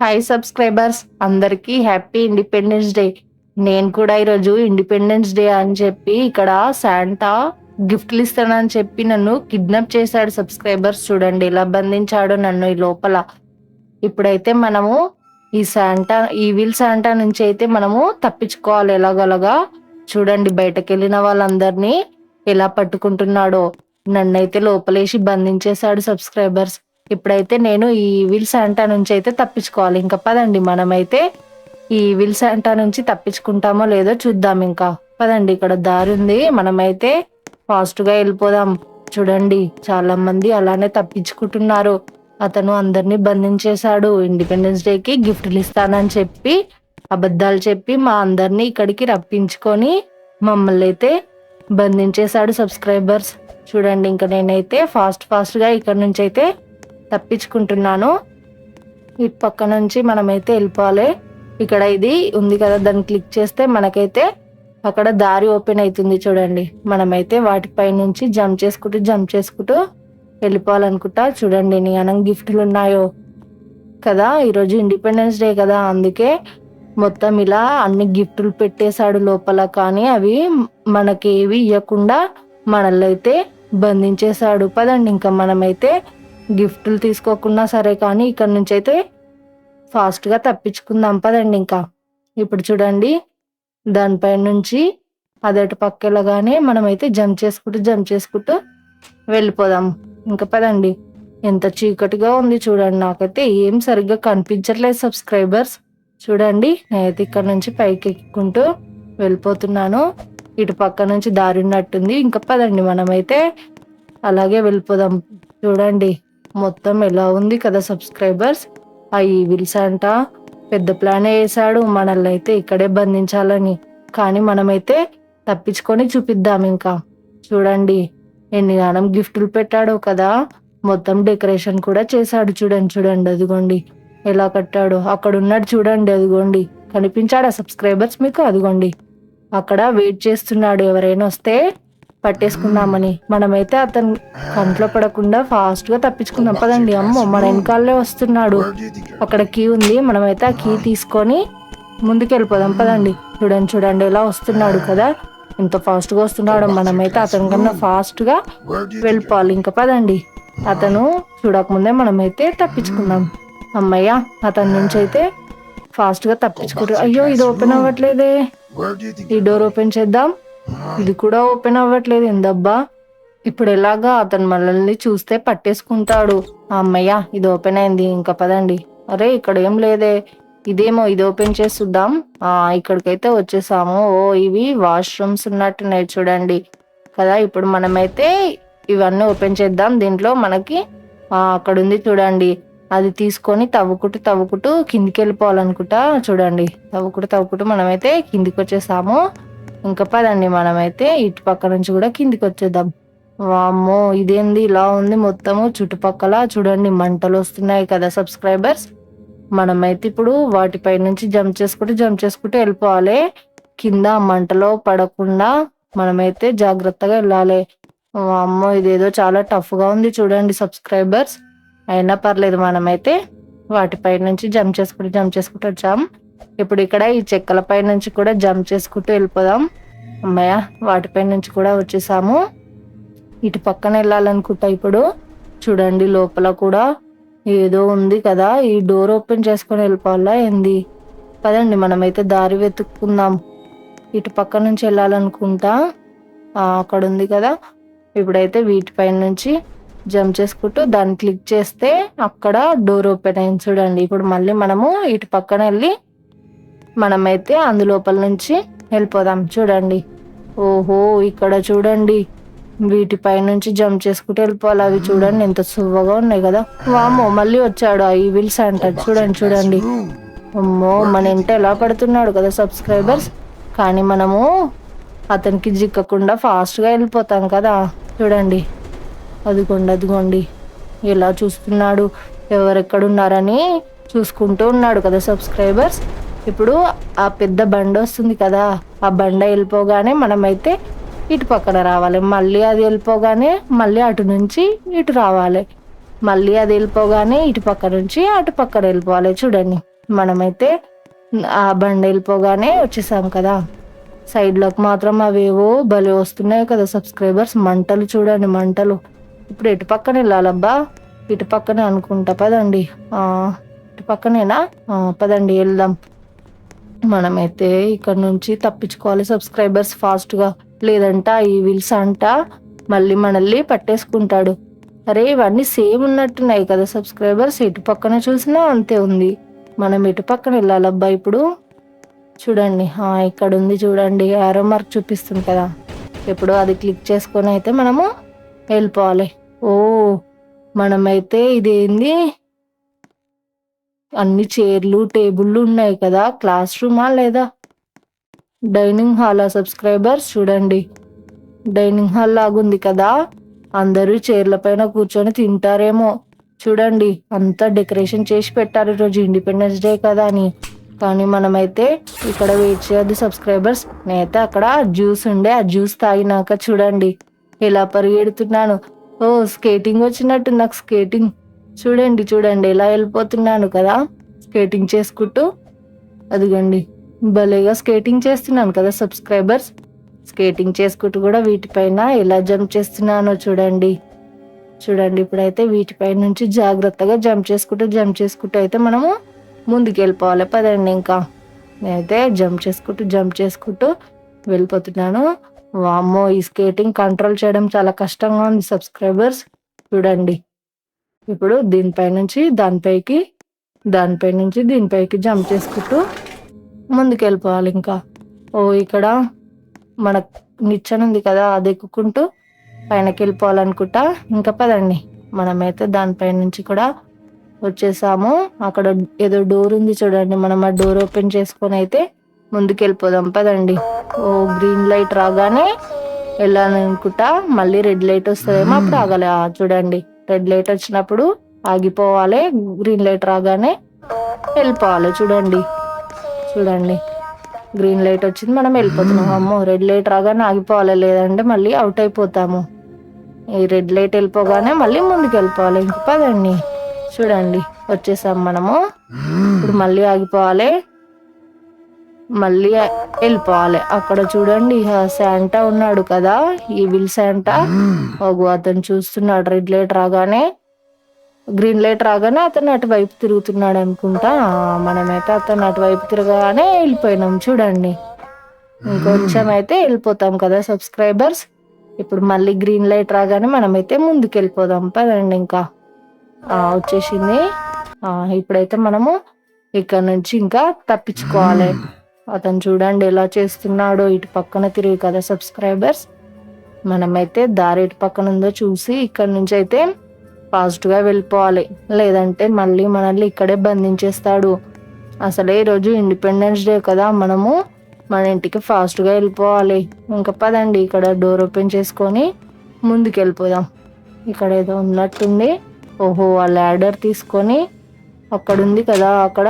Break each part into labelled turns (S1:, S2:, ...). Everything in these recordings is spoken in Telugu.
S1: హాయ్ సబ్స్క్రైబర్స్ అందరికీ హ్యాపీ ఇండిపెండెన్స్ డే. నేను కూడా ఈరోజు ఇండిపెండెన్స్ డే అని చెప్పి ఇక్కడ శాంటా గిఫ్ట్లు ఇస్తానని చెప్పి నన్ను కిడ్నాప్ చేశాడు. సబ్స్క్రైబర్స్ చూడండి ఎలా బంధించాడో నన్ను ఈ లోపల. ఇప్పుడైతే మనము ఈవిల్ శాంటా నుంచి అయితే మనము తప్పించుకోవాలి ఎలాగోలాగా. చూడండి బయటకు వెళ్ళిన వాళ్ళందరినీ ఎలా పట్టుకుంటున్నాడో. నన్నైతే లోపలేసి బంధించేశాడు సబ్స్క్రైబర్స్. ఇప్పుడైతే నేను ఈ ఈవిల్ శాంటా నుంచి అయితే తప్పించుకోవాలి. ఇంకా పదండి మనమైతే ఈ ఈవిల్ శాంటా నుంచి తప్పించుకుంటామో లేదో చూద్దాం. ఇంకా పదండి, ఇక్కడ దారి ఉంది, మనమైతే ఫాస్ట్ గా వెళ్ళిపోదాం. చూడండి చాలా మంది అలానే తప్పించుకుంటున్నారు. అతను అందరినీ బంధించేశాడు. ఇండిపెండెన్స్ డేకి గిఫ్ట్లు ఇస్తానని చెప్పి అబద్ధాలు చెప్పి మా అందరినీ ఇక్కడికి రప్పించుకొని మమ్మల్ని అయితే బంధించేశాడు సబ్స్క్రైబర్స్. చూడండి ఇంకా నేనైతే ఫాస్ట్ గా ఇక్కడ నుంచి అయితే తప్పించుకుంటున్నాను. ఇటు పక్క నుంచి మనమైతే వెళ్ళిపోవాలి. ఇక్కడ ఇది ఉంది కదా, దాన్ని క్లిక్ చేస్తే మనకైతే అక్కడ దారి ఓపెన్ అవుతుంది. చూడండి మనమైతే వాటిపై నుంచి జంప్ చేసుకుంటూ వెళ్ళిపోవాలనుకుంటా. చూడండి నీయనం గిఫ్ట్లు ఉన్నాయో కదా, ఈరోజు ఇండిపెండెన్స్ డే కదా, అందుకే మొత్తం ఇలా అన్ని గిఫ్టులు పెట్టేశాడు లోపల. కానీ అవి మనకేవి ఇవ్వకుండా మనల్ని అయితే బంధించేశాడు. పదండి ఇంకా మనమైతే గిఫ్టులు తీసుకోకున్నా సరే కానీ ఇక్కడ నుంచి అయితే ఫాస్ట్ గా తప్పించుకుందాం. పదండి ఇంకా. ఇప్పుడు చూడండి దానిపై నుంచి అదటి పక్కెళ్ళగానే మనమైతే జంప్ చేసుకుంటూ వెళ్ళిపోదాం. ఇంకా పదండి. ఎంత చీకటిగా ఉంది చూడండి, నాకైతే ఏం సరిగ్గా కనిపించట్లేదు సబ్స్క్రైబర్స్. చూడండి నేనైతే ఇక్కడ నుంచి పైకి ఎక్కుకుంటూ వెళ్ళిపోతున్నాను. ఇటు పక్క నుంచి దారి ఉన్నట్టుంది. ఇంకా పదండి మనమైతే అలాగే వెళ్ళిపోదాం. చూడండి మొత్తం ఎలా ఉంది కదా సబ్స్క్రైబర్స్. ఆ ఈవిల్ శాంటా పెద్ద ప్లాన్ వేసాడు మనల్ని అయితే ఇక్కడే బంధించాలని. కానీ మనమైతే తప్పించుకొని చూపిద్దాం. ఇంకా చూడండి ఎన్ని గానం గిఫ్టులు పెట్టాడో కదా, మొత్తం డెకరేషన్ కూడా చేశాడు. చూడండి అదిగోండి ఎలా కట్టాడు. అక్కడ ఉన్నాడు చూడండి, అదిగోండి కనిపించాడా సబ్స్క్రైబర్స్ మీకు? అదిగోండి అక్కడ వెయిట్ చేస్తున్నాడు ఎవరైనా వస్తే పట్టేసుకుందామని. మనమైతే అతను కంట్లో పడకుండా ఫాస్ట్ గా తప్పించుకుందాం. పదండి. అమ్మో మన వెనకాలే వస్తున్నాడు. అక్కడ కీ ఉంది, మనమైతే ఆ కీ తీసుకొని ముందుకు వెళ్ళిపోదాం. పదండి. చూడండి ఎలా వస్తున్నాడు కదా, ఎంత ఫాస్ట్ గా వస్తున్నాడు. మనమైతే అతని కన్నా ఫాస్ట్ గా వెళ్ళిపోవాలి. ఇంకా పదండి. అతను చూడకముందే మనమైతే తప్పించుకుందాం. అమ్మయ్య అతని నుంచి అయితే ఫాస్ట్ గా తప్పించుకుంటారు. అయ్యో ఇది ఓపెన్ అవ్వట్లేదే, ఈ డోర్ ఓపెన్ చేద్దాం. ఇది కూడా ఓపెన్ అవ్వట్లేదు, ఏందబ్బా. ఇప్పుడు ఎలాగా అతను మనల్ని చూస్తే పట్టేసుకుంటాడు. అమ్మయ్య ఇది ఓపెన్ అయింది. ఇంకా పదండి. అరే ఇక్కడ ఏం లేదే, ఇదేమో ఇది ఓపెన్ చేసి చూద్దాం. ఇక్కడికైతే వచ్చేసాము. ఓ ఇవి వాష్రూమ్స్ ఉన్నట్టున్నాయి చూడండి కదా. ఇప్పుడు మనమైతే ఇవన్నీ ఓపెన్ చేద్దాం. దీంట్లో మనకి అక్కడ ఉంది చూడండి, అది తీసుకొని తవ్వుకుంటూ కిందికి వెళ్ళిపోవాలనుకుంటా. చూడండి తవ్వుకుంటూ మనమైతే కిందికి వచ్చేసాము. ఇంకా పదండి మనమైతే ఇటు పక్క నుంచి కూడా కిందికి వచ్చేద్దాం. వామ్మో ఇదేంది ఇలా ఉంది మొత్తము చుట్టుపక్కల. చూడండి మంటలు వస్తున్నాయి కదా సబ్స్క్రైబర్స్. మనమైతే ఇప్పుడు వాటిపై నుంచి జంప్ చేసుకుంటూ వెళ్ళిపోవాలి. కింద మంటలో పడకుండా మనమైతే జాగ్రత్తగా వెళ్ళాలి. వామ్మో ఇదేదో చాలా టఫ్ గా ఉంది చూడండి సబ్స్క్రైబర్స్. అయినా పర్లేదు, మనమైతే వాటిపై నుంచి జంప్ చేసుకుంటూ వచ్చాం. ఇప్పుడు ఇక్కడ ఈ చెక్కల పై నుంచి కూడా జంప్ చేసుకుంటూ వెళ్ళిపోదాం. అమ్మయ్య వాటిపై నుంచి కూడా వచ్చేసాము. ఇటు పక్కన వెళ్ళాలనుకుంటా. ఇప్పుడు చూడండి లోపల కూడా ఏదో ఉంది కదా, ఈ డోర్ ఓపెన్ చేసుకొని వెళ్ళిపోవాలా ఏంది? పదండి మనమైతే దారి వెతుక్కుందాం. ఇటు పక్క నుంచి వెళ్ళాలనుకుంటా. అక్కడ ఉంది కదా, ఇప్పుడైతే వీటిపై నుంచి జంప్ చేసుకుంటూ దాన్ని క్లిక్ చేస్తే అక్కడ డోర్ ఓపెన్ అయింది చూడండి. ఇప్పుడు మళ్ళీ మనము ఇటు పక్కన వెళ్ళి మనమైతే అందులోపల నుంచి వెళ్ళిపోదాం. చూడండి ఓహో ఇక్కడ చూడండి వీటిపై నుంచి జంప్ చేసుకుంటూ వెళ్ళిపోవాలి. అవి చూడండి ఎంత సువ్వగా ఉన్నాయి కదా. వామ్మో మళ్ళీ వచ్చాడు ఆ ఈవిల్ శాంటా. చూడండి అమ్మో మన ఇంట ఎలా పడుతున్నాడు కదా సబ్స్క్రైబర్స్. కానీ మనము అతనికి జిక్కకుండా ఫాస్ట్ గా వెళ్ళిపోతాం కదా. చూడండి అదిగోండి ఎలా చూస్తున్నాడు, ఎవరెక్కడున్నారని చూసుకుంటూ ఉన్నాడు కదా సబ్స్క్రైబర్స్. ఇప్పుడు ఆ పెద్ద బండ వస్తుంది కదా, ఆ బండ వెళ్ళిపోగానే మనమైతే ఇటు పక్కన రావాలి. మళ్ళీ అది వెళ్ళిపోగానే మళ్ళీ అటు నుంచి ఇటు రావాలి. మళ్ళీ అది వెళ్ళిపోగానే ఇటు పక్క నుంచి అటు పక్కన వెళ్ళిపోవాలి. చూడండి మనమైతే ఆ బండి వెళ్ళిపోగానే వచ్చేసాం కదా. సైడ్లోకి మాత్రం అవేవో భలే వస్తున్నాయి కదా సబ్స్క్రైబర్స్, మంటలు చూడండి మంటలు. ఇప్పుడు ఎటు పక్కన వెళ్ళాలబ్బా, ఇటు పక్కనే అనుకుంటా, పదండి. ఇటు పక్కనేనా, పదండి వెళ్దాం. మనమైతే ఇక్కడ నుంచి తప్పించుకోవాలి సబ్స్క్రైబర్స్ ఫాస్ట్గా, లేదంట ఈ వీల్స్ అంట మళ్ళీ మనల్ని పట్టేసుకుంటాడు. అరే ఇవన్నీ సేమ్ ఉన్నట్టున్నాయి కదా సబ్స్క్రైబర్స్, ఇటు పక్కన చూసినా అంతే ఉంది. మనం ఇటు పక్కన వెళ్ళాలబ్బా ఇప్పుడు. చూడండి ఇక్కడ ఉంది చూడండి, యారో మార్క్ చూపిస్తుంది కదా, ఇప్పుడు అది క్లిక్ చేసుకొని అయితే మనము వెళ్ళిపోవాలి. ఓ మనమైతే ఇదేంది, అన్ని చైర్లు టేబుల్లు ఉన్నాయి కదా, క్లాస్ రూమా లేదా డైనింగ్ హాలా సబ్స్క్రైబర్స్? చూడండి డైనింగ్ హాల్ లాగుంది కదా, అందరూ చైర్ల పైన కూర్చొని తింటారేమో. చూడండి అంతా డెకరేషన్ చేసి పెట్టారు ఈరోజు ఇండిపెండెన్స్ డే కదా అని. కానీ మనమైతే ఇక్కడ వెయిట్ చేయొద్దు సబ్స్క్రైబర్స్. నేనైతే అక్కడ జ్యూస్ ఉండే, ఆ జ్యూస్ తాగినాక చూడండి ఎలా పరిగెడుతున్నాను. ఓ స్కేటింగ్ వచ్చినట్టు నాకు స్కేటింగ్. చూడండి చూడండి ఎలా వెళ్ళిపోతున్నాను కదా స్కేటింగ్ చేసుకుంటూ. అదిగండి భలేగా స్కేటింగ్ చేస్తున్నాను కదా సబ్స్క్రైబర్స్. స్కేటింగ్ చేసుకుంటూ కూడా వీటిపైన ఎలా జంప్ చేస్తున్నానో చూడండి. చూడండి ఇప్పుడైతే వీటిపై నుంచి జాగ్రత్తగా జంప్ చేసుకుంటూ అయితే మనము ముందుకు వెళ్ళిపోవాలి. పదండి ఇంకా. నేనైతే జంప్ చేసుకుంటూ వెళ్ళిపోతున్నాను. వామ్మో ఈ స్కేటింగ్ కంట్రోల్ చేయడం చాలా కష్టంగా ఉంది సబ్స్క్రైబర్స్. చూడండి ఇప్పుడు దీనిపై నుంచి దానిపై నుంచి దీనిపైకి జంప్ చేసుకుంటూ ముందుకు వెళ్ళిపోవాలి ఇంకా. ఓ ఇక్కడ మన నిచ్చెన ఉంది కదా, అది ఎక్కుకుంటూ పైనకి వెళ్ళిపోవాలనుకుంటా. ఇంకా పదండి మనమైతే దానిపై నుంచి కూడా వచ్చేసాము. అక్కడ ఏదో డోర్ ఉంది చూడండి, మనం ఆ డోర్ ఓపెన్ చేసుకొని అయితే ముందుకు వెళ్ళిపోదాం. పదండి. ఓ గ్రీన్ లైట్ రాగానే వెళ్ళాలనుకుంటా, మళ్ళీ రెడ్ లైట్ వస్తుందేమో అప్పుడు ఆగాలి. చూడండి రెడ్ లైట్ వచ్చినప్పుడు ఆగిపోవాలి, గ్రీన్ లైట్ రాగానే వెళ్ళిపోవాలి. చూడండి గ్రీన్ లైట్ వచ్చింది, మనం వెళ్ళిపోతున్నాం. అమ్మో రెడ్ లైట్ రాగానే ఆగిపోవాలి, లేదంటే మళ్ళీ అవుట్ అయిపోతాము. ఈ రెడ్ లైట్ వెళ్ళిపోగానే మళ్ళీ ముందుకు వెళ్ళిపోవాలి. ఇంక పదండి. చూడండి వచ్చేసాం మనము. ఇప్పుడు మళ్ళీ ఆగిపోవాలి, మళ్ళీ వెళ్ళిపోవాలి. అక్కడ చూడండి శాంటా ఉన్నాడు కదా, ఈ విల్ శాంటా. అతను చూస్తున్నాడు రెడ్ లైట్ రాగానే, గ్రీన్ లైట్ రాగానే అతను అటువైపు తిరుగుతున్నాడు అనుకుంటా. మనమైతే అతను అటువైపు తిరగానే వెళ్ళిపోయినాం. చూడండి ఇంకొంచెం అయితే వెళ్ళిపోతాం కదా సబ్స్క్రైబర్స్. ఇప్పుడు మళ్ళీ గ్రీన్ లైట్ రాగానే మనమైతే ముందుకు వెళ్ళిపోదాం. పదండి ఇంకా. వచ్చేసింది. ఇప్పుడైతే మనము ఇక్కడ నుంచి ఇంకా తప్పించుకోవాలి. అతను చూడండి ఎలా చేస్తున్నాడో, ఇటు పక్కన తిరిగి కదా సబ్స్క్రైబర్స్. మనమైతే దారి ఇటు పక్కన ఉందో చూసి ఇక్కడ నుంచి అయితే ఫాస్ట్గా వెళ్ళిపోవాలి, లేదంటే మళ్ళీ మనల్ని ఇక్కడే బంధించేస్తాడు. అసలే ఈరోజు ఇండిపెండెన్స్ డే కదా, మనము మన ఇంటికి ఫాస్ట్గా వెళ్ళిపోవాలి. ఇంకా పదండి ఇక్కడ డోర్ ఓపెన్ చేసుకొని ముందుకు వెళ్ళిపోదాం. ఇక్కడ ఏదో ఉన్నట్టుంది. ఓహో ఆ ల్యాడర్ తీసుకొని అక్కడ ఉంది కదా, అక్కడ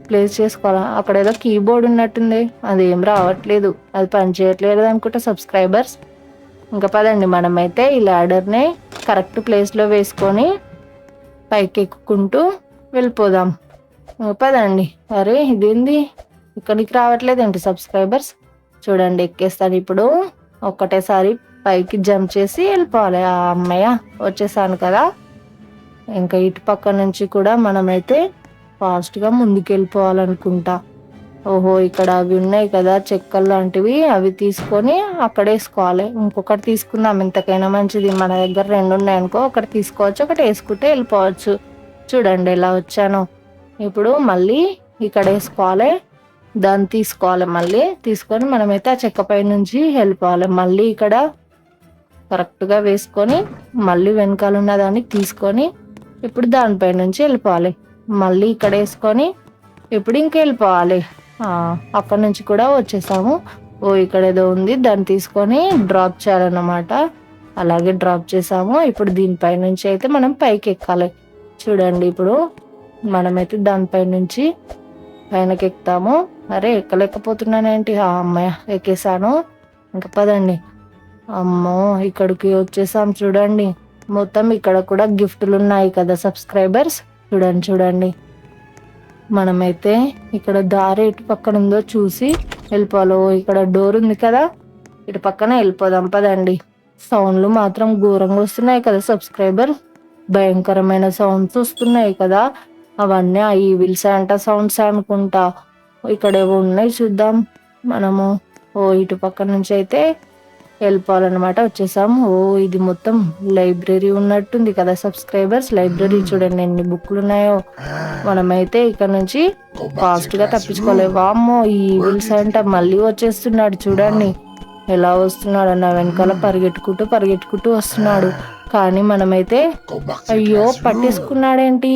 S1: ప్లేస్ చేసుకోవాలా. అక్కడ ఏదో కీబోర్డ్ ఉన్నట్టుంది, అది ఏం రావట్లేదు, అది పని చేయట్లేదు అనుకుంటా సబ్స్క్రైబర్స్. ఇంకా పదండి మనమైతే ఈ ల్యాడర్ని కరెక్ట్ ప్లేస్లో వేసుకొని పైకి ఎక్కుకుంటూ వెళ్ళిపోదాం. పదండి. అరే ఇదేంది ఇక్కడికి రావట్లేదు ఏంటి సబ్స్క్రైబర్స్? చూడండి ఎక్కేస్తాను ఇప్పుడు. ఒక్కటేసారి పైకి జంప్ చేసి వెళ్ళిపోవాలి. అమ్మయ్య వచ్చేసాను కదా. ఇంకా ఇటు పక్క నుంచి కూడా మనమైతే ఫాస్ట్గా ముందుకు వెళ్ళిపోవాలనుకుంటా. ఓహో ఇక్కడ అవి ఉన్నాయి కదా చెక్కలు లాంటివి, అవి తీసుకొని అక్కడ వేసుకోవాలి. ఇంకొకటి తీసుకుందాం ఇంతకైనా మంచిది. మన దగ్గర 2 ఉన్నాయనుకో, ఒకటి తీసుకోవచ్చు, ఒకటి వేసుకుంటే వెళ్ళిపోవచ్చు. చూడండి ఎలా వచ్చాను. ఇప్పుడు మళ్ళీ ఇక్కడ వేసుకోవాలి, దాన్ని తీసుకోవాలి, మళ్ళీ తీసుకొని మనమైతే ఆ చెక్క పై నుంచి వెళ్ళిపోవాలి. మళ్ళీ ఇక్కడ కరెక్ట్గా వేసుకొని మళ్ళీ వెనకాల ఉన్న దాన్ని తీసుకొని ఇప్పుడు దానిపై నుంచి వెళ్ళిపోవాలి. మళ్ళీ ఇక్కడ వేసుకొని ఇప్పుడు ఇంక వెళ్ళిపోవాలి. అక్కడ నుంచి కూడా వచ్చేసాము. ఇక్కడ ఏదో ఉంది, దాన్ని తీసుకొని డ్రాప్ చేయాలన్నమాట. అలాగే డ్రాప్ చేసాము. ఇప్పుడు దీనిపై నుంచి అయితే మనం పైకి ఎక్కాలి. చూడండి ఇప్పుడు మనమైతే దానిపై నుంచి పైనకి ఎక్కుతాము. అరే ఎక్కలేకపోతున్నానేంటి, అమ్మాయి ఎక్కేసాను. ఇంకా పదండి. అమ్మో ఇక్కడికి వచ్చేసాం చూడండి. మొత్తం ఇక్కడ కూడా గిఫ్టులు ఉన్నాయి కదా సబ్స్క్రైబర్స్. చూడండి మనమైతే ఇక్కడ దారి ఇటు పక్కన ఉందో చూసి వెళ్ళిపోవాలి. ఇక్కడ డోర్ ఉంది కదా, ఇటు పక్కన వెళ్ళిపోదాం పదండి. సౌండ్లు మాత్రం ఘోరంగా వస్తున్నాయి కదా సబ్స్క్రైబర్, భయంకరమైన సౌండ్స్ వస్తున్నాయి కదా. అవన్నీ ఆ ఈవిల్ శాంటా సౌండ్స్ అనుకుంటా. ఇక్కడ ఏవో ఉన్నాయి చూద్దాం మనము. ఇటు పక్క నుంచి అయితే వెళ్ళిపోవాలన్నమాట. వచ్చేసాం. ఇది మొత్తం లైబ్రరీ ఉన్నట్టుంది కదా సబ్స్క్రైబర్స్. లైబ్రరీ చూడండి ఎన్ని బుక్లు ఉన్నాయో. మనమైతే ఇక్కడ నుంచి ఫాస్ట్ గా తప్పించుకోవాలి. వామ్మో, ఈ ఈవిల్ శాంటా మళ్ళీ వచ్చేస్తున్నాడు చూడండి ఎలా వస్తున్నాడు. నా వెనకాల పరిగెట్టుకుంటూ వస్తున్నాడు. కానీ మనమైతే అయ్యో పట్టేసుకున్నాడేంటి.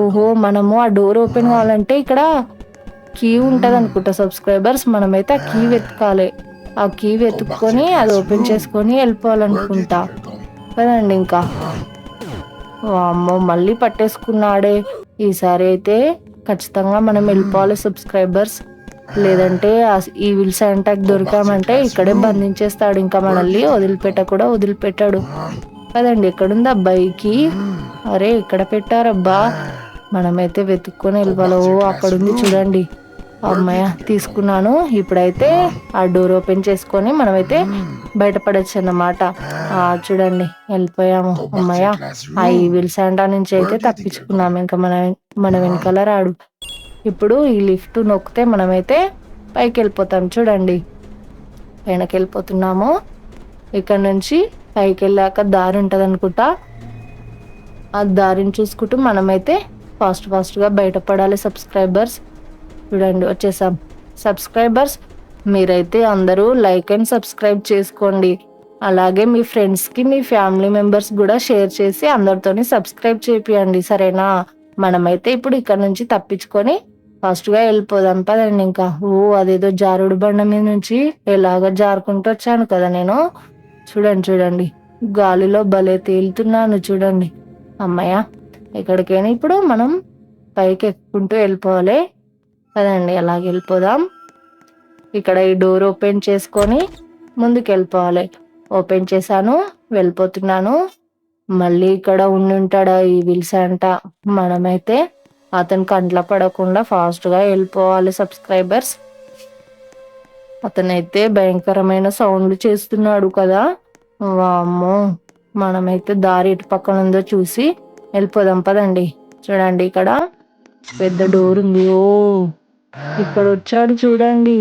S1: ఓహో, మనము ఆ డోర్ ఓపెన్ కావాలంటే ఇక్కడ కీ ఉంటది అనుకుంటా సబ్స్క్రైబర్స్. మనమైతే ఆ కీ వెతకాలి. ఆ కీ వెతుక్కొని అది ఓపెన్ చేసుకొని వెళ్ళిపోవాలనుకుంటా కదండి. ఇంకా అమ్మో మళ్ళీ పట్టేసుకున్నాడే. ఈసారి అయితే ఖచ్చితంగా మనం వెళ్ళిపోవాలి సబ్స్క్రైబర్స్, లేదంటే ఈవిల్ శాంటాకి దొరికామంటే ఇక్కడే బంధించేస్తాడు. ఇంకా మనల్ని వదిలిపెట్టాడు కదండి. ఎక్కడుంది అబ్బాయికి? అరే ఇక్కడ పెట్టారబ్బా. మనమైతే వెతుక్కొని వెళ్ళిపోవాలి. అక్కడుంది చూడండి. అమ్మాయ తీసుకున్నాను. ఇప్పుడైతే ఆ డోర్ ఓపెన్ చేసుకొని మనమైతే బయటపడచ్చు అన్నమాట. చూడండి వెళ్ళిపోయాము. అమ్మాయ ఆ ఈవిల్ శాంటా నుంచి అయితే తప్పించుకున్నాము. ఇంకా మన వెనకాల రాడు. ఇప్పుడు ఈ లిఫ్ట్ నొక్కితే మనమైతే పైకి వెళ్ళిపోతాం. చూడండి పైనకి వెళ్ళిపోతున్నాము. ఇక్కడ నుంచి పైకి వెళ్ళాక దారి ఉంటుంది అనుకుంటా. ఆ దారిని చూసుకుంటూ మనమైతే ఫాస్ట్గా బయటపడాలి సబ్స్క్రైబర్స్. చూడండి వచ్చేసాం. సబ్స్క్రైబర్స్ మీరైతే అందరూ లైక్ అండ్ సబ్స్క్రైబ్ చేసుకోండి. అలాగే మీ ఫ్రెండ్స్కి మీ ఫ్యామిలీ మెంబర్స్ కూడా షేర్ చేసి అందరితోని సబ్స్క్రైబ్ చేపియండి సరేనా. మనమైతే ఇప్పుడు ఇక్కడ నుంచి తప్పించుకొని ఫాస్ట్గా వెళ్ళిపోదాం పదండి. ఇంకా అదేదో జారుడు బండ మీద నుంచి ఎలాగ జారుకుంటూ వచ్చాను కదా నేను. చూడండి గాలిలో భలే తేలుతున్నాను చూడండి. అమ్మయ్య ఎక్కడికైనా ఇప్పుడు మనం పైకి ఎక్కుంటూ వెళ్ళిపోవాలి కదండి. అలాగే వెళ్ళిపోదాం. ఇక్కడ ఈ డోర్ ఓపెన్ చేసుకొని ముందుకు వెళ్ళిపోవాలి. ఓపెన్ చేశాను, వెళ్ళిపోతున్నాను. మళ్ళీ ఇక్కడ ఉంటాడా ఈ ఈవిల్ శాంటా. మనమైతే అతని కంట్లో పడకుండా ఫాస్ట్గా వెళ్ళిపోవాలి సబ్స్క్రైబర్స్. అతనైతే భయంకరమైన సౌండ్లు చేస్తున్నాడు కదా. వామ్మో, మనమైతే దారి ఇటు పక్కన ఉందో చూసి వెళ్ళిపోదాం పదండి. చూడండి ఇక్కడ పెద్ద డోర్ ఉంది. ఇక్కడ వచ్చాడు చూడండి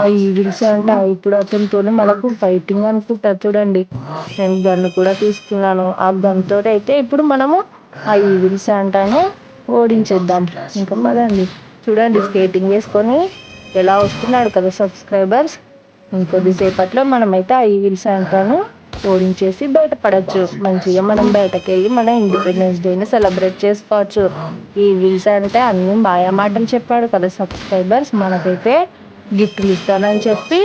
S1: ఆ ఈవిల్ శాంటా. ఇప్పుడు అతనితో మనకు ఫైటింగ్ అనుకుంటా. చూడండి నేను గన్ను కూడా తీసుకున్నాను. ఆ గన్ తోటి అయితే ఇప్పుడు మనము ఆ ఈవిల్ శాంటాను ఓడించేద్దాం. ఇంకా పదండి. చూడండి స్కేటింగ్ వేసుకొని ఎలా వస్తున్నాడు కదా సబ్స్క్రైబర్స్. ఇంకొద్దిసేపట్లో మనమైతే ఆ ఈవిల్ శాంటాను ఓడించేసి బయటపడచ్చు. మంచిగా మనం బయటకు వెళ్ళి మన ఇండిపెండెన్స్ డేని సెలబ్రేట్ చేసుకోవచ్చు. ఈ ఈవిల్ శాంటా అన్ని మాయా మాటలు చెప్పాడు కదా సబ్స్క్రైబర్స్. మనకైతే గిఫ్ట్లు ఇస్తానని చెప్పి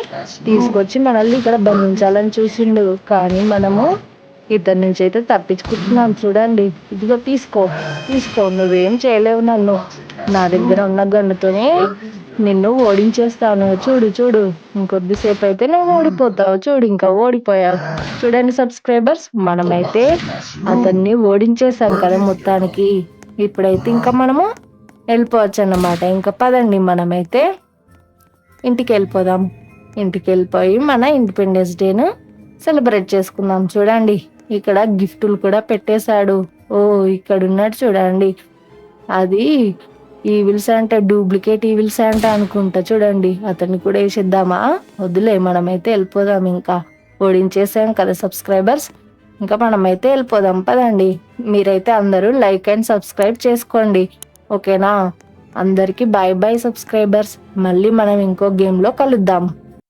S1: తీసుకొచ్చి మనల్ని ఇక్కడ బంధించాలని చూసిండు. కానీ మనము ఇతని నుంచి అయితే తప్పించుకుంటున్నాం. చూడండి ఇదిగో తీసుకో నువ్వేం చేయలేవు నన్ను. నా దగ్గర ఉన్న గన్నుతోనే నిన్ను ఓడించేస్తాను. చూడు ఇంకొద్దిసేపు అయితే నువ్వు ఓడిపోతావు. చూడు ఇంకా ఓడిపోయావు. చూడండి సబ్స్క్రైబర్స్ మనమైతే అతన్ని ఓడించేసాం కదా మొత్తానికి. ఇప్పుడైతే ఇంకా మనము వెళ్ళిపోవచ్చు అన్నమాట. ఇంకా పదండి మనమైతే ఇంటికి వెళ్ళిపోదాం. ఇంటికి వెళ్ళిపోయి మన ఇండిపెండెన్స్ డేను సెలబ్రేట్ చేసుకుందాం. చూడండి ఇక్కడ గిఫ్టులు కూడా పెట్టేశాడు. ఇక్కడ ఉన్నాడు చూడండి. అది evil Santa, duplicate evil Santa అనుకుంటా. చూడండి అతన్ని కూడా వేసేద్దామా? వద్దులే, మనమైతే వెళ్ళిపోదాం. ఇంకా ఓడించేసాం కదా సబ్స్క్రైబర్స్. ఇంకా మనమైతే వెళ్ళిపోదాం పదండి. మీరైతే అందరూ లైక్ అండ్ సబ్స్క్రైబ్ చేసుకోండి ఓకేనా. అందరికీ బాయ్ సబ్స్క్రైబర్స్. మళ్ళీ మనం ఇంకో గేమ్లో కలుద్దాం.